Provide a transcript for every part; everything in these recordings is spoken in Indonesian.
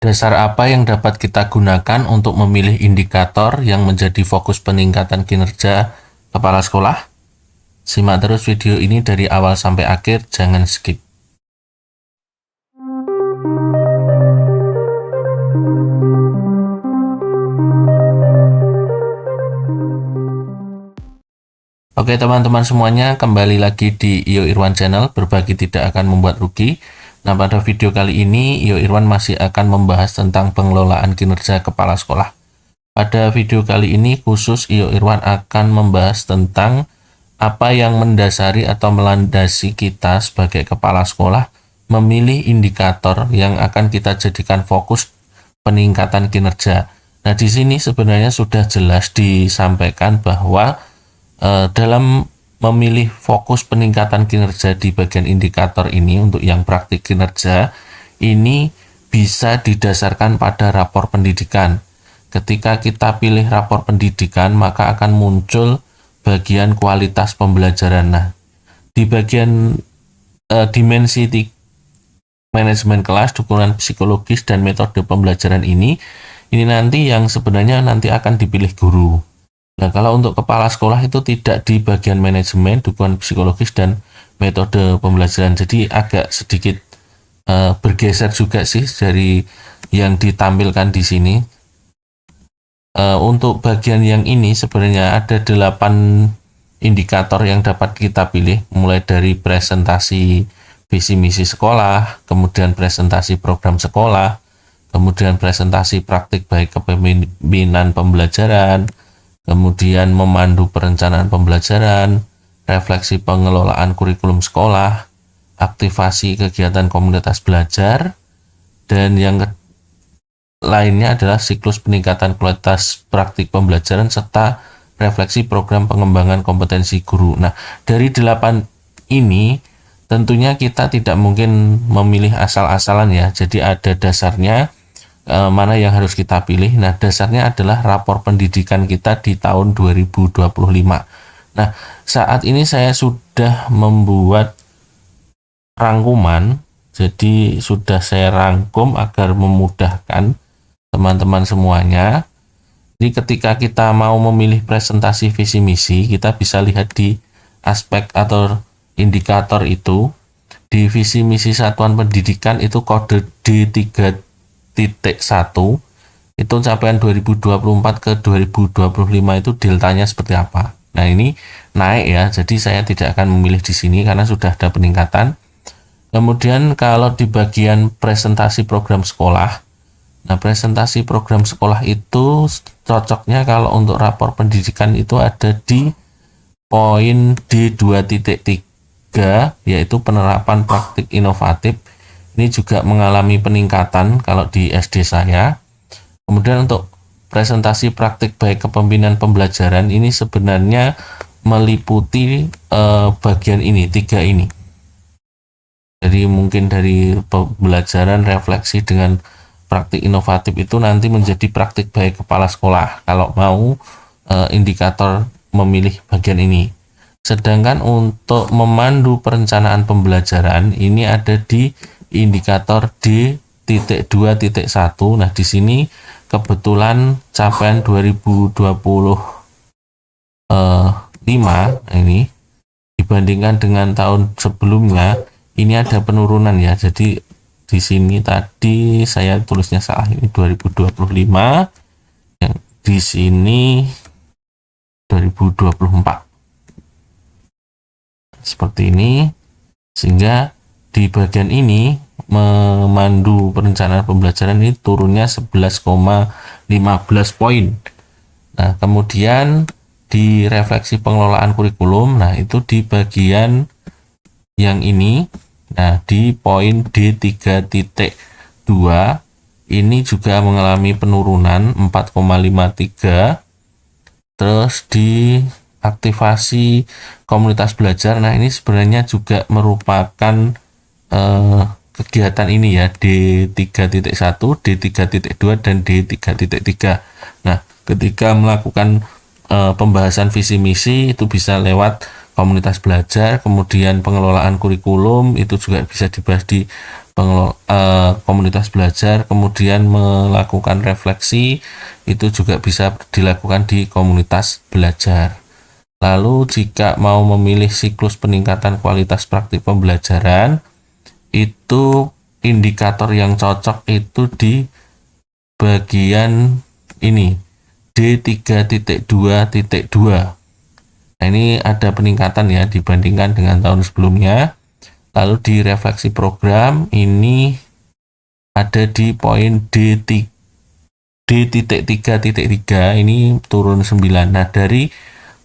Dasar apa yang dapat kita gunakan untuk memilih indikator yang menjadi fokus peningkatan kinerja kepala sekolah? Simak terus video ini dari awal sampai akhir, jangan skip. Oke teman-teman semuanya, kembali lagi di Iyo Irwan Channel, berbagi tidak akan membuat rugi. Nah, pada video kali ini Iyo Irwan masih akan membahas tentang pengelolaan kinerja kepala sekolah. Pada video kali ini khusus Iyo Irwan akan membahas tentang apa yang mendasari atau melandasi kita sebagai kepala sekolah memilih indikator yang akan kita jadikan fokus peningkatan kinerja. Nah, di sini sebenarnya sudah jelas disampaikan bahwa dalam memilih fokus peningkatan kinerja di bagian indikator ini untuk yang praktik kinerja, ini bisa didasarkan pada rapor pendidikan. Ketika kita pilih rapor pendidikan, maka akan muncul bagian kualitas pembelajaran. Nah, di bagian dimensi manajemen kelas, dukungan psikologis, dan metode pembelajaran ini nanti yang sebenarnya nanti akan dipilih guru. Nah, kalau untuk kepala sekolah itu tidak di bagian manajemen, dukungan psikologis, dan metode pembelajaran. Jadi agak sedikit bergeser juga sih dari yang ditampilkan di sini. Untuk bagian yang ini sebenarnya ada 8 indikator yang dapat kita pilih, mulai dari presentasi visi misi sekolah, kemudian presentasi program sekolah, kemudian presentasi praktik baik kepemimpinan pembelajaran, kemudian memandu perencanaan pembelajaran, refleksi pengelolaan kurikulum sekolah, aktivasi kegiatan komunitas belajar, dan yang lainnya adalah siklus peningkatan kualitas praktik pembelajaran serta refleksi program pengembangan kompetensi guru. Nah, dari 8 ini tentunya kita tidak mungkin memilih asal-asalan ya. Jadi ada dasarnya mana yang harus kita pilih. Nah, dasarnya adalah rapor pendidikan kita di tahun 2025. Nah, saat ini saya sudah membuat rangkuman, jadi sudah saya rangkum agar memudahkan teman-teman semuanya. Jadi ketika kita mau memilih presentasi visi misi, kita bisa lihat di aspek atau indikator itu. Di visi misi satuan pendidikan itu kode D3.1 itu capaian 2024 ke 2025 itu deltanya seperti apa. Nah, ini naik ya, jadi saya tidak akan memilih di sini karena sudah ada peningkatan. Kemudian kalau di bagian presentasi program sekolah, nah presentasi program sekolah itu cocoknya kalau untuk rapor pendidikan itu ada di poin D2.3 yaitu penerapan praktik inovatif. Ini juga mengalami peningkatan kalau di SD saya. Kemudian untuk presentasi praktik baik kepemimpinan pembelajaran ini sebenarnya meliputi bagian ini, 3 ini. Jadi mungkin dari pembelajaran refleksi dengan praktik inovatif itu nanti menjadi praktik baik kepala sekolah kalau mau indikator memilih bagian ini. Sedangkan untuk memandu perencanaan pembelajaran ini ada di indikator D.2.1. Nah, di sini kebetulan capaian 2025 ini dibandingkan dengan tahun sebelumnya ini ada penurunan ya. Jadi di sini tadi saya tulisnya salah, ini 2025, yang di sini 2024. Seperti ini, sehingga di bagian ini memandu perencanaan pembelajaran ini turunnya 11,15 poin. Nah, kemudian di refleksi pengelolaan kurikulum, nah itu di bagian yang ini, nah di poin D3.2 ini juga mengalami penurunan 4,53. Terus di aktivasi komunitas belajar, nah ini sebenarnya juga merupakan kegiatan ini ya, D3.1, D3.2, dan D3.3. Nah, ketika melakukan pembahasan visi misi itu bisa lewat komunitas belajar, kemudian pengelolaan kurikulum itu juga bisa dibahas di komunitas belajar, kemudian melakukan refleksi, itu juga bisa dilakukan di komunitas belajar. Lalu jika mau memilih siklus peningkatan kualitas praktik pembelajaran, itu indikator yang cocok itu di bagian ini, D3.2.2. Nah, ini ada peningkatan ya dibandingkan dengan tahun sebelumnya. Lalu di refleksi program ini ada di poin D.3.3 ini turun 9. Nah, dari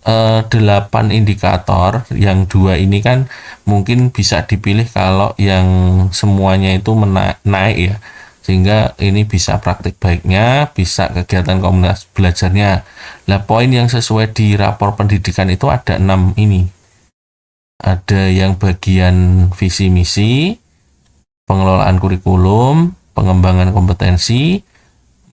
8 indikator, yang 2 ini kan mungkin bisa dipilih kalau yang semuanya itu naik ya, sehingga ini bisa praktik baiknya, bisa kegiatan komunitas belajarnya. Nah, poin yang sesuai di rapor pendidikan itu ada 6 ini. Ada yang bagian visi misi, pengelolaan kurikulum, pengembangan kompetensi,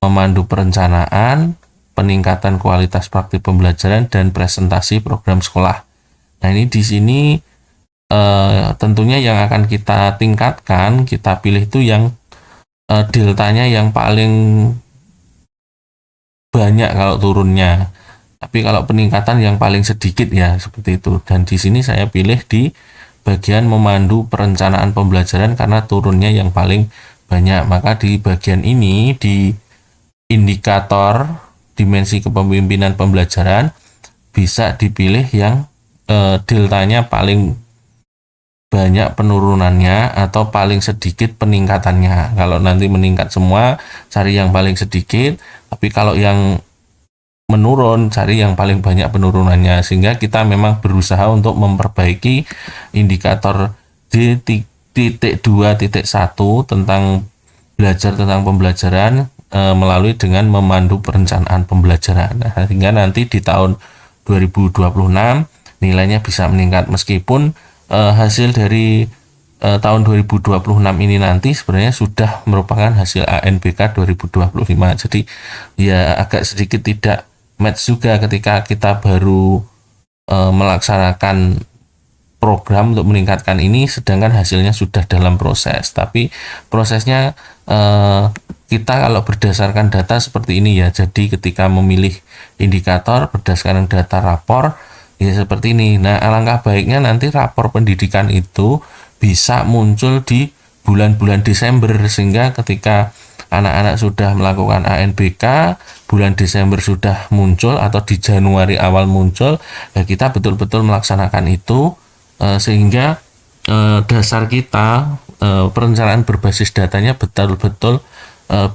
memandu perencanaan, peningkatan kualitas praktik pembelajaran, dan presentasi program sekolah. Nah, ini di sini tentunya yang akan kita tingkatkan, kita pilih itu yang deltanya yang paling banyak kalau turunnya. Tapi kalau peningkatan yang paling sedikit ya, seperti itu. Dan di sini saya pilih di bagian memandu perencanaan pembelajaran karena turunnya yang paling banyak. Maka di bagian ini, di indikator dimensi kepemimpinan pembelajaran, bisa dipilih yang deltanya paling banyak penurunannya atau paling sedikit peningkatannya. Kalau nanti meningkat semua, cari yang paling sedikit. Tapi kalau yang menurun, cari yang paling banyak penurunannya, sehingga kita memang berusaha untuk memperbaiki indikator D.2.1 tentang belajar tentang pembelajaran melalui dengan memandu perencanaan pembelajaran. Nah, sehingga nanti di tahun 2026 nilainya bisa meningkat, meskipun hasil dari tahun 2026 ini nanti sebenarnya sudah merupakan hasil ANBK 2025. Jadi ya agak sedikit tidak match juga ketika kita baru melaksanakan program untuk meningkatkan ini, sedangkan hasilnya sudah dalam proses. Tapi prosesnya kita kalau berdasarkan data seperti ini ya, jadi ketika memilih indikator berdasarkan data rapor ya seperti ini. Nah, alangkah baiknya nanti rapor pendidikan itu bisa muncul di bulan-bulan Desember, sehingga ketika anak-anak sudah melakukan ANBK, bulan Desember sudah muncul atau di Januari awal muncul, ya kita betul-betul melaksanakan itu sehingga dasar kita perencanaan berbasis datanya betul-betul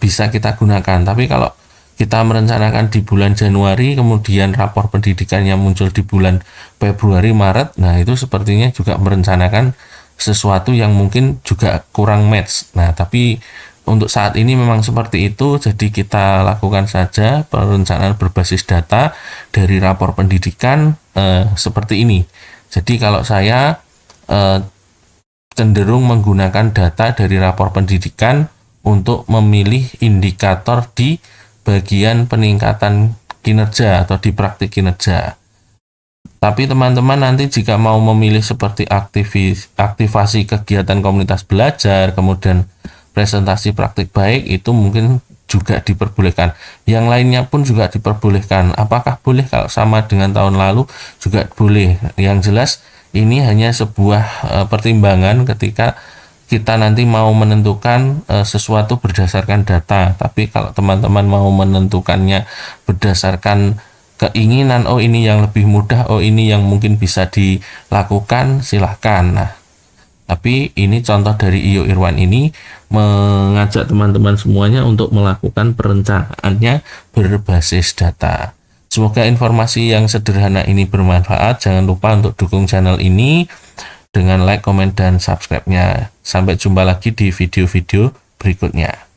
bisa kita gunakan. Tapi kalau kita merencanakan di bulan Januari, kemudian rapor pendidikannya muncul di bulan Februari, Maret, nah itu sepertinya juga merencanakan sesuatu yang mungkin juga kurang match. Nah, tapi untuk saat ini memang seperti itu, jadi kita lakukan saja perencanaan berbasis data dari rapor pendidikan seperti ini. Jadi kalau saya cenderung menggunakan data dari rapor pendidikan untuk memilih indikator di bagian peningkatan kinerja atau di praktik kinerja. Tapi teman-teman nanti jika mau memilih seperti aktivasi kegiatan komunitas belajar, kemudian presentasi praktik baik, itu mungkin juga diperbolehkan. Yang lainnya pun juga diperbolehkan. Apakah boleh? Kalau sama dengan tahun lalu juga boleh. Yang jelas ini hanya sebuah pertimbangan ketika kita nanti mau menentukan sesuatu berdasarkan data. Tapi kalau teman-teman mau menentukannya berdasarkan keinginan, oh ini yang lebih mudah, oh ini yang mungkin bisa dilakukan, silahkan. Nah, tapi ini contoh dari Iyo Irwan ini mengajak teman-teman semuanya untuk melakukan perencanaannya berbasis data. Semoga informasi yang sederhana ini bermanfaat. Jangan lupa untuk dukung channel ini dengan like, komen, dan subscribe-nya. Sampai jumpa lagi di video-video berikutnya.